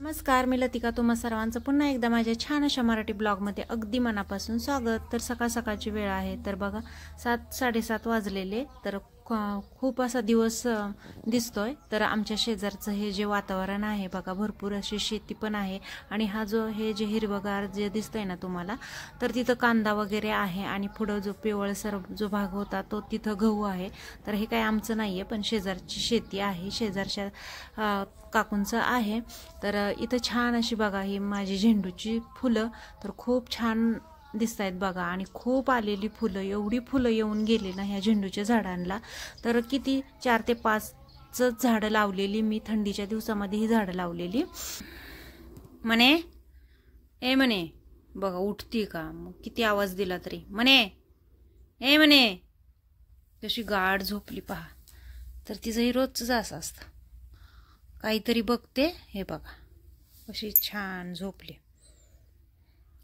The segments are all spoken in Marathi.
नमस्कार, मी लतिका. तुम्हा सर्वांचं पुन्हा एकदा माझ्या छान अशा मराठी ब्लॉगमध्ये अगदी मनापासून स्वागत. तर सकाळची वेळ आहे. तर बघा 7-7:30 वाजलेले. तर खूप असा दिवस दिसतोय. तर आमच्या शेजारचं हे जे वातावरण आहे बघा, भरपूर अशी शेती पण आहे. आणि हा जो हे जे हिरवगार जे दिसतंय ना तुम्हाला, तर तिथं कांदा वगैरे आहे. आणि पुढं जो पिवळसर जो भाग होता तो तिथं गहू आहे. तर हे काय आमचं नाही आहे, पण शेजारची शेती आहे, शेजारच्या काकूंचं आहे. तर इथं छान अशी बघा ही माझी झेंडूची फुलं तर खूप छान दिसत आहेत बघा. आणि खूप आलेली फुलं, एवढी फुलं येऊन गेली ना ह्या झेंडूच्या झाडांना. तर किती 4 ते 5 झाडं लावलेली मी थंडीच्या दिवसामध्ये ही झाडं लावलेली. म्हणे ए म्हणे बघा उठती का, मग किती आवाज दिला तरी म्हणे ए म्हणे. कशी गाढ झोपली पहा. तर तिचंही रोजच असं असतं, काहीतरी बघते. हे बघा कशी छान झोपली,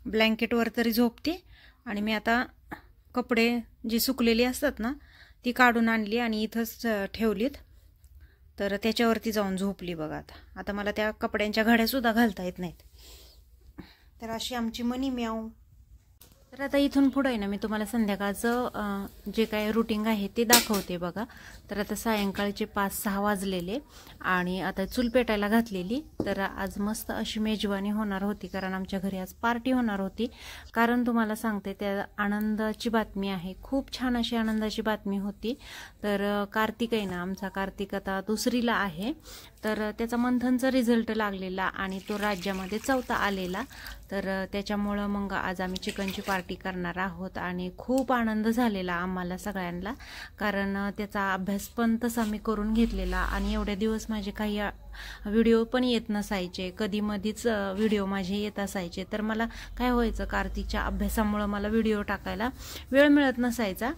ब्लँकेटवर तरी झोपते. आणि मी आता कपडे जी सुकलेली असतात ना ती काढून आणली आणि इथंच ठेवलीत. तर त्याच्यावरती जाऊन झोपली बघा. आता मला त्या कपड्यांच्या घड्यासुद्धा घालता येत नाहीत. तर अशी आमची मनी म्याऊ. तर आता इथून पुढे ना मी तुम्हाला संध्याकाळचं जे काय रुटीन आहे ते दाखवते बघा. तर आता सायंकाळचे 5-6 वाजलेले आणि आता चूल पेटायला घातलेली. तर आज मस्त अशी मेजवानी होणार होती, कारण आमच्या घरी आज पार्टी होणार होती. कारण तुम्हाला सांगते त्या आनंदाची बातमी आहे, खूप छान अशी आनंदाची बातमी होती. तर कार्तिक आहे ना, आमचा कार्तिक आता 2रीला आहे. तर त्याचा मंथनचा रिझल्ट लागलेला आणि तो राज्यामध्ये 4था आलेला. तर त्याच्यामुळं मग आज आम्ही चिकनची पार्टी करणार आहोत. आणि खूप आनंद झालेला आम्हाला सगळ्यांना, कारण त्याचा अभ्यास पण तसा मी करून घेतलेला. आणि एवढे दिवस माझे काही व्हिडिओ पण येत नसायचे, कधी मधीच व्हिडिओ माझे येत असायचे. तर मला काय व्हायचं, कार्तिकच्या अभ्यासामुळं मला व्हिडिओ टाकायला वेळ मिळत नसायचा.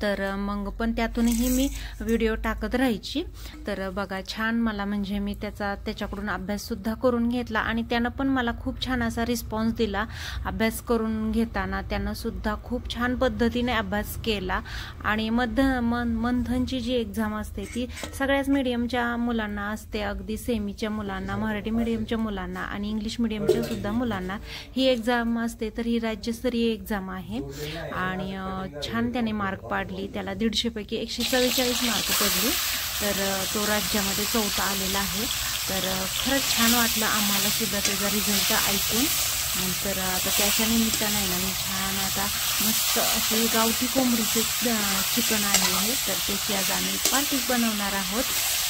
तर मग पण त्यातूनही मी व्हिडिओ टाकत राहायची. तर बघा छान मला म्हणजे मी त्याच्याकडून अभ्याससुद्धा करून घेतला आणि त्यानं पण मला खूप छान असा रिस्पॉन्स दिला. अभ्यास करून घेताना त्यानं सुद्धा खूप छान पद्धतीने अभ्यास केला. आणि मंथनची जी एक्झाम असते ती सगळ्याच मीडियमच्या मुलांना असते, अगदी सेमीच्या मुलांना, मराठी मीडियमच्या मुलांना आणि इंग्लिश मीडियमच्या सुद्धा मुलांना ही एक्झाम असते. तर ही राज्यस्तरीय एक्झाम आहे. आणि छान त्याने मार्क पाडली. त्याला 150 पैकी 144 मार्क पडली. तर तो राज्यामध्ये 4था आलेला आहे. तर खरंच छान वाटलं आम्हाला सुद्धा त्याचा रिझल्ट ऐकून. तर आता त्याच्या निमित्तानं ना मी छान आता मस्त अशी गावठी कोंबडीचे चिकन आहे हे. तर त्याची आज आम्ही पार्टी बनवणार आहोत.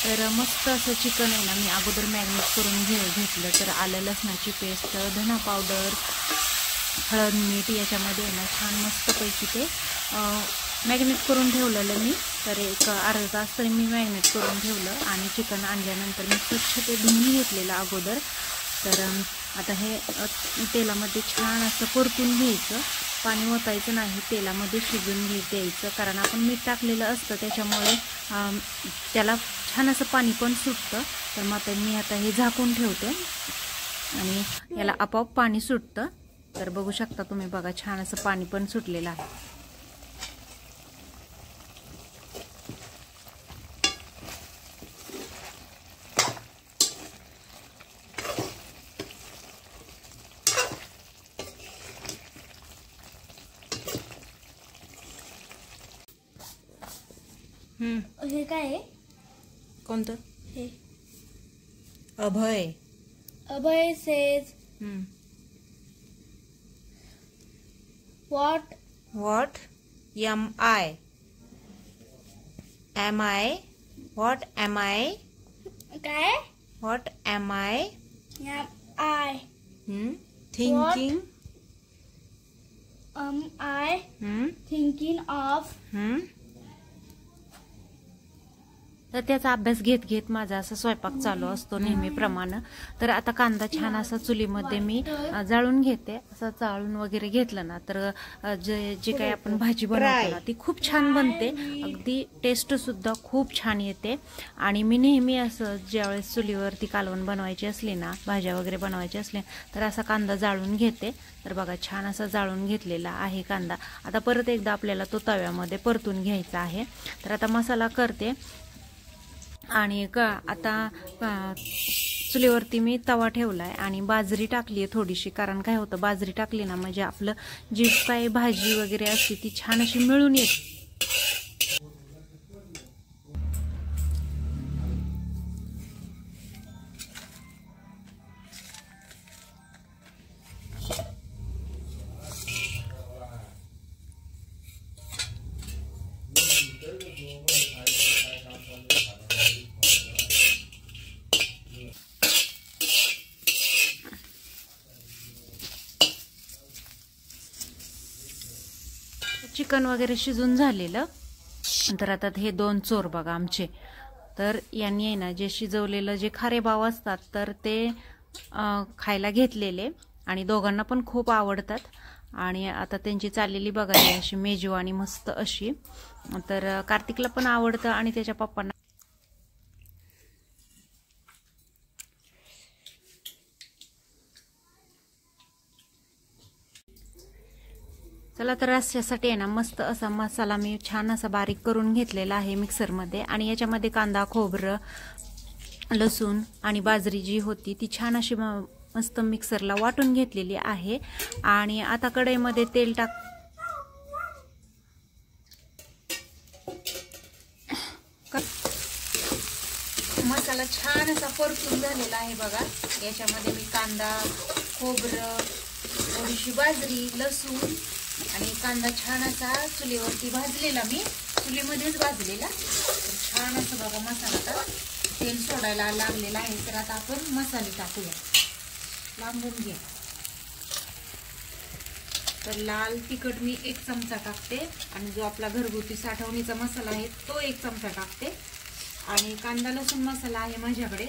तर मस्त असं चिकन आहे ना मी अगोदर मॅरिनेट करून घेतलं. तर आलं लसणाची पेस्ट, धना पावडर, हळद, मीठ याच्यामध्ये ना छान मस्तपैकी ते मॅरिनेट करून ठेवलेलं मी. तर एक अर्धा तास तरी मी मॅरिनेट करून ठेवलं. आणि चिकन आणल्यानंतर मी स्वच्छ ते धुवून घेतलेलं अगोदर. तर आता हे तेलामध्ये छान असं परतून घ्यायचं, पाणी ओतायचं नाही, तेलामध्ये शिजून द्यायचं. कारण आपण मीठ टाकलेलं असतं त्याच्यामुळे त्याला छान असं पाणी पण सुटतं. तर मग आता हे झाकून ठेवते आणि याला आपोआप पाणी सुटतं. तर बघू शकता तुम्ही बघा छान असं पाणी पण सुटलेलं आहे. हे काय आहे? कोणतं? हे अभय. अभय says what am I? What am I? काय? What am I? I Thinking. I thinking of. तर त्याचा अभ्यास घेत माझा असा स्वयंपाक चालू असतो नेहमीप्रमाणे. तर आता कांदा छान असा चुलीमध्ये मी जाळून घेते. असं जाळून वगैरे घेतलं ना तर जे काही आपण भाजी बनवतो ना ती खूप छान बनते, अगदी टेस्ट सुद्धा खूप छान येते. आणि मी नेहमी असं ज्यावेळेस चुलीवरती कालवण बनवायची असली ना, भाज्या वगैरे बनवायची असले तर असा कांदा जाळून घेते. तर बघा छान असा जाळून घेतलेला आहे कांदा. आता परत एकदा आपल्याला तो तव्यामध्ये परतून घ्यायचा आहे. तर आता मसाला करते. आणि आता चुलीवरती मी तवा ठेवलाय आणि बाजरी टाकली आहे थोडीशी, कारण काय होतं बाजरी टाकली ना म्हणजे आपलं जी काही भाजी वगैरे असते ती छान अशी मिळून येते. चिकन वगैरे शिजून झालेलं. तर आता हे 2 चोर बघा आमचे, तर यांनी आहे ना जे शिजवलेलं जे खारे बाव असतात तर ते खायला घेतलेले आणि दोघांना पण खूप आवडतात. आणि आता त्यांची चाललेली बघा अशी मेजवानी मस्त अशी. तर कार्तिकला पण आवडतं आणि त्याच्या पप्पांना. चला तर रस्स्यासाठी आहे ना मस्त असा मसाला मी छान असा बारीक करून घेतलेला आहे मिक्सरमध्ये. आणि याच्यामध्ये कांदा, खोबरं, लसूण आणि बाजरी जी होती ती छान अशी मस्त मिक्सरला वाटून घेतलेली आहे. आणि आता कढईमध्ये तेल मसाला छान असा परतून झालेला आहे बघा. याच्यामध्ये मी कांदा, खोबरं, थोडीशी बाजरी, लसूण आणि कांदा छान असा चुलीवरती भाजलेला, मी चुलीमध्येच भाजलेला. छान असं बघा मसाला आता तेल सोडायला लागलेला आहे. तर आता आपण मसाले टाकूया. लांबून घे. तर लाल तिखट मी 1 चमचा टाकते आणि जो आपला घरगुती साठवणीचा मसाला आहे तो 1 चमचा टाकते. आणि कांदा लसूण मसाला आहे माझ्याकडे,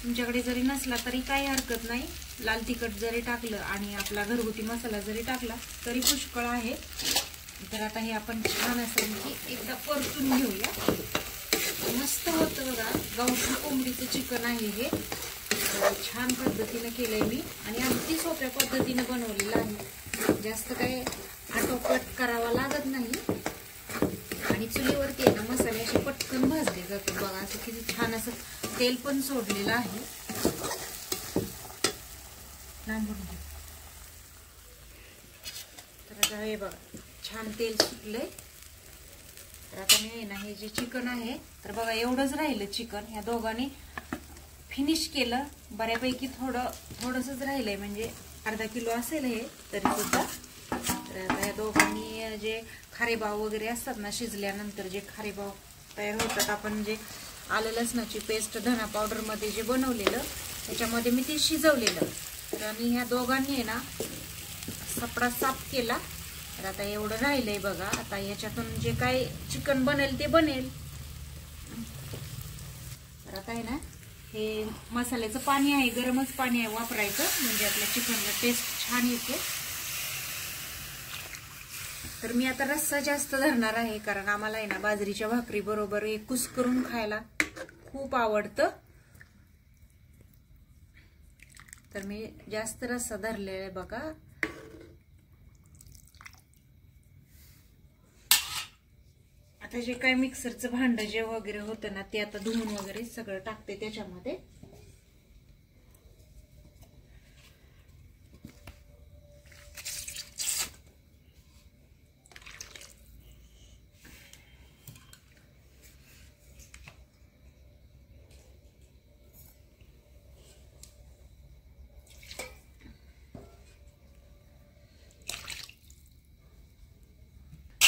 तुमच्याकडे जरी नसला तरी काही हरकत नाही. लाल तिखट जरी टाकलं आणि आपला घरगुती मसाला जरी टाकला तरी पुष्कळ आहे. तर आता हे आपण छान असं एकदा परतून घेऊया. मस्त होतं बघा. गावठी कोंबडीचं चिकन आहे हे. छान पद्धतीने केलंय मी आणि अगदी सोप्या पद्धतीने बनवलेलं आहे. जास्त काही आटोपट करावा लागत नाही. आणि चुलीवरती आहे ना मसाले असे पटकन भाजले जातात बघा. असं किती छान असं तेल पण सोडलेलं आहे. तर आता हे बघा छान तेल सुटलंय. तर आता मी ना हे जे चिकन आहे तर बघा एवढंच राहिलं चिकन. ह्या दोघांनी फिनिश केलं बऱ्यापैकी. थोडंसंच राहिलंय म्हणजे अर्धा किलो असेल हे तरी सुद्धा. तर आता ह्या दोघांनी जे खारेबाव वगैरे असतात ना शिजल्यानंतर जे खारेबाव तयार होतात, आपण जे आलं लसणाची पेस्ट धना पावडर मध्ये जे बनवलेलं त्याच्यामध्ये मी ते शिजवलेलं. तर आणि ह्या दोघांनी आहे ना सपडा साफ केला. तर आता एवढं राहिलंय बघा. आता याच्यातून जे काय चिकन बनेल ते बनेल. तर आता आहे ना हे मसाल्याचं पाणी आहे, गरमच पाणी आहे वापरायचं म्हणजे आपल्या चिकनला टेस्ट छान येते. तर मी आता रस्सा जास्त धरणार आहे कारण आम्हाला आहे ना बाजरीच्या भाकरी बरोबर हे कुस्करून खायला खूप आवडतं. तर मी जास्त रस्सा धरलेला आहे बघा. आता जे काय मिक्सरचं भांड जे वगैरे होतं ना ते आता धुवून वगैरे सगळं टाकते त्याच्यामध्ये.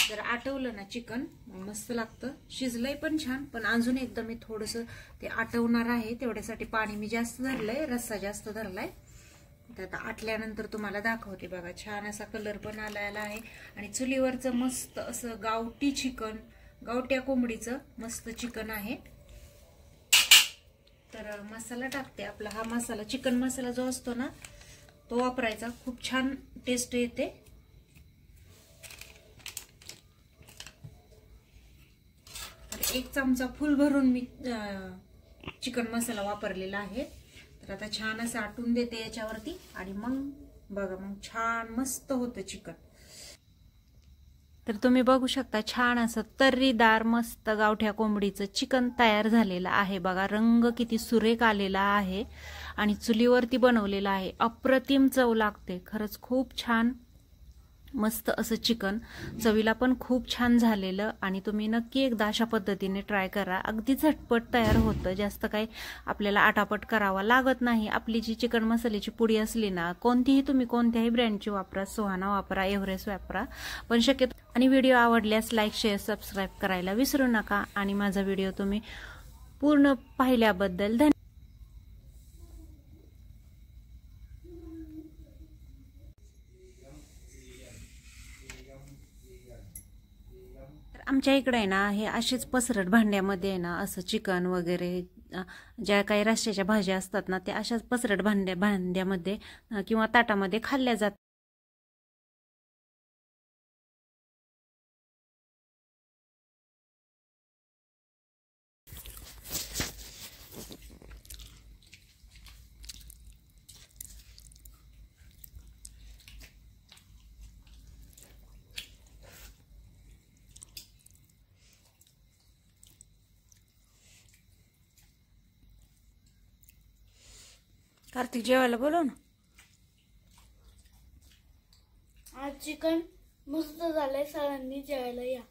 जर आटवलं ना चिकन मस्त लागतं. शिजलंय पण छान, पण अजून एकदा मी थोडंसं ते आटवणार आहे. तेवढ्यासाठी पाणी मी जास्त धरलंय, रस्सा जास्त धरलाय. तर आता आटल्यानंतर तुम्हाला दाखवते बघा. छान असा कलर पण आलेला आहे आणि चुलीवरचं मस्त असं गावठी चिकन, गावट्या कोंबडीचं मस्त चिकन आहे. तर मसाला टाकते. आपला हा मसाला चिकन मसाला जो असतो ना तो वापरायचा, खूप छान टेस्ट येते. एक चमचा फुल भरून मी चिकन मसाला वापरलेला आहे. तर आता छान असं आटून देते याच्यावरती आणि मग बघा मग छान मस्त होतं चिकन. तर तुम्ही बघू शकता छान असं तर्रीदार मस्त गावठ्या कोंबडीचं चिकन तयार झालेलं आहे बघा. रंग किती सुरेख आलेला आहे आणि चुलीवरती बनवलेलं आहे. अप्रतिम चव लागते खरंच. खूप छान मस्त असं चिकन, चवीला पण खूप छान झालेलं. आणि तुम्ही नक्की एकदा अशा पद्धतीने ट्राय करा. अगदी झटपट तयार होतं. जास्त काही आपल्याला आटापट करावा लागत नाही. आपली जी चिकन मसाल्याची पुडी असली ना, कोणतीही तुम्ही कोणत्याही ब्रँडची वापरा, सुहाना वापरा, एव्हरेस्ट वापरा, पण शक्यतो. आणि व्हिडिओ आवडल्यास लाईक, शेअर, सबस्क्राईब करायला विसरू नका. आणि माझा व्हिडिओ तुम्ही पूर्ण पाहिल्याबद्दल धन्यवाद. आमच्या इकडे आहे ना, हे असेच पसरट भांड्यामध्ये आहे ना, असं चिकन वगैरे ज्या काही रश्श्याच्या भाज्या असतात ना, त्या अशाच पसरट भांड्यामध्ये किंवा ताटामध्ये खाल्ल्या जातात. कार्तिक जेवायला बोलव ना. आज चिकन मस्त झालंय, सरांनी जेवायला या.